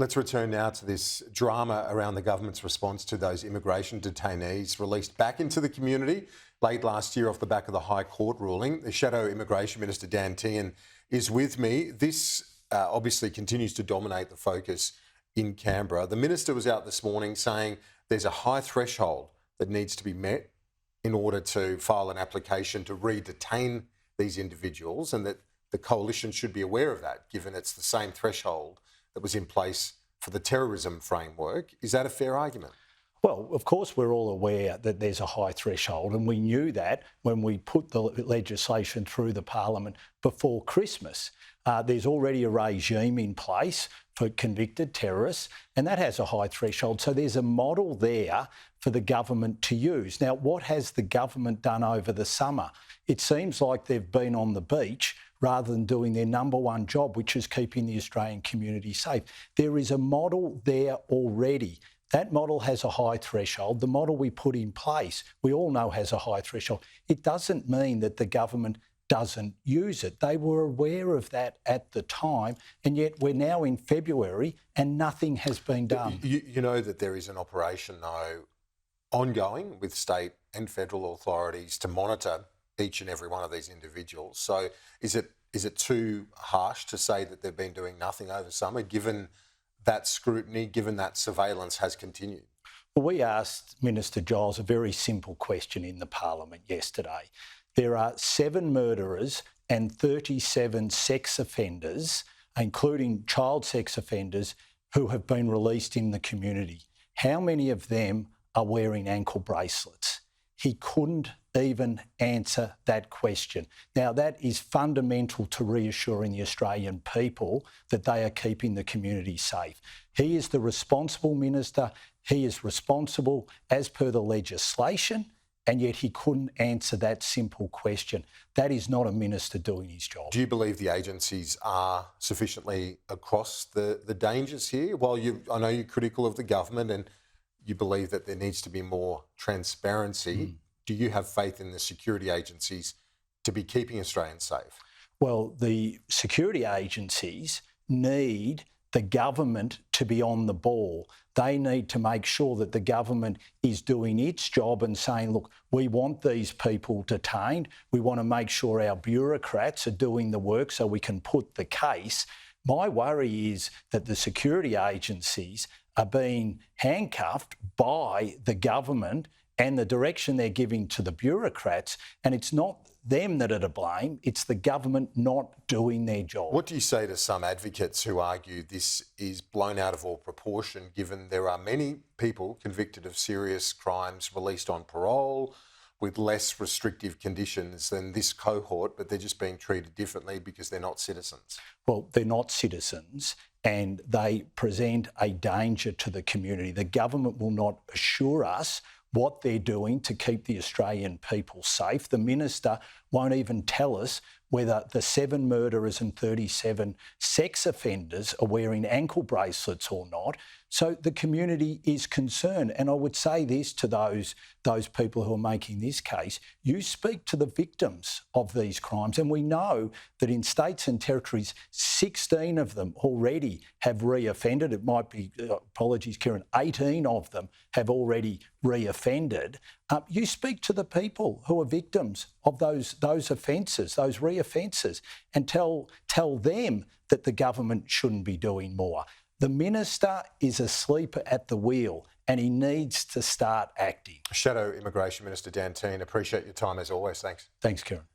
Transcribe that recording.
Let's return now to this drama around the government's response to those immigration detainees released back into the community late last year off the back of the High Court ruling. The Shadow Immigration Minister Dan Tehan is with me. This obviously continues to dominate the focus in Canberra. The Minister was out this morning saying there's a high threshold that needs to be met in order to file an application to re-detain these individuals, and that the Coalition should be aware of that, given it's the same threshold that was in place for the terrorism framework. Is that a fair argument? Well, of course, we're all aware that there's a high threshold, and we knew that when we put the legislation through the Parliament before Christmas. There's already a regime in place for convicted terrorists, and that has a high threshold. So there's a model there for the government to use. Now, what has the government done over the summer? It seems like they've been on the beach rather than doing their number one job, which is keeping the Australian community safe. There is a model there already. That model has a high threshold. The model we put in place, we all know has a high threshold. It doesn't mean that the government doesn't use it. They were aware of that at the time, and yet we're now in February and nothing has been done. You know that there is an operation now ongoing with state and federal authorities to monitor each and every one of these individuals. So is it too harsh to say that they've been doing nothing over summer, given that scrutiny, given that surveillance has continued? Well, we asked Minister Giles a very simple question in the Parliament yesterday. There are 7 murderers and 37 sex offenders, including child sex offenders, who have been released in the community. How many of them are wearing ankle bracelets? He couldn't even answer that question. Now, that is fundamental to reassuring the Australian people that they are keeping the community safe. He is the responsible minister. He is responsible as per the legislation, and yet he couldn't answer that simple question. That is not a minister doing his job. Do you believe the agencies are sufficiently across the dangers here? While I know you're critical of the government and you believe that there needs to be more transparency, do you have faith in the security agencies to be keeping Australians safe? Well, the security agencies need the government to be on the ball. They need to make sure that the government is doing its job and saying, look, we want these people detained. We want to make sure our bureaucrats are doing the work so we can put the case. My worry is that the security agencies are being handcuffed by the government and the direction they're giving to the bureaucrats, and it's not them that are to blame, it's the government not doing their job. What do you say to some advocates who argue this is blown out of all proportion, given there are many people convicted of serious crimes released on parole with less restrictive conditions than this cohort, but they're just being treated differently because they're not citizens? Well, they're not citizens and they present a danger to the community. The government will not assure us what they're doing to keep the Australian people safe. The minister won't even tell us whether the 7 murderers and 37 sex offenders are wearing ankle bracelets or not. So the community is concerned. And I would say this to those people who are making this case: you speak to the victims of these crimes. And we know that in states and territories, 16 of them already have re-offended. It might be, apologies, Kieran, 18 of them have already re-offended. You speak to the people who are victims of those offences, those re-offences, and tell them that the government shouldn't be doing more. The minister is asleep at the wheel and he needs to start acting. Shadow Immigration Minister Dan Tehan, appreciate your time as always. Thanks. Thanks, Kieran.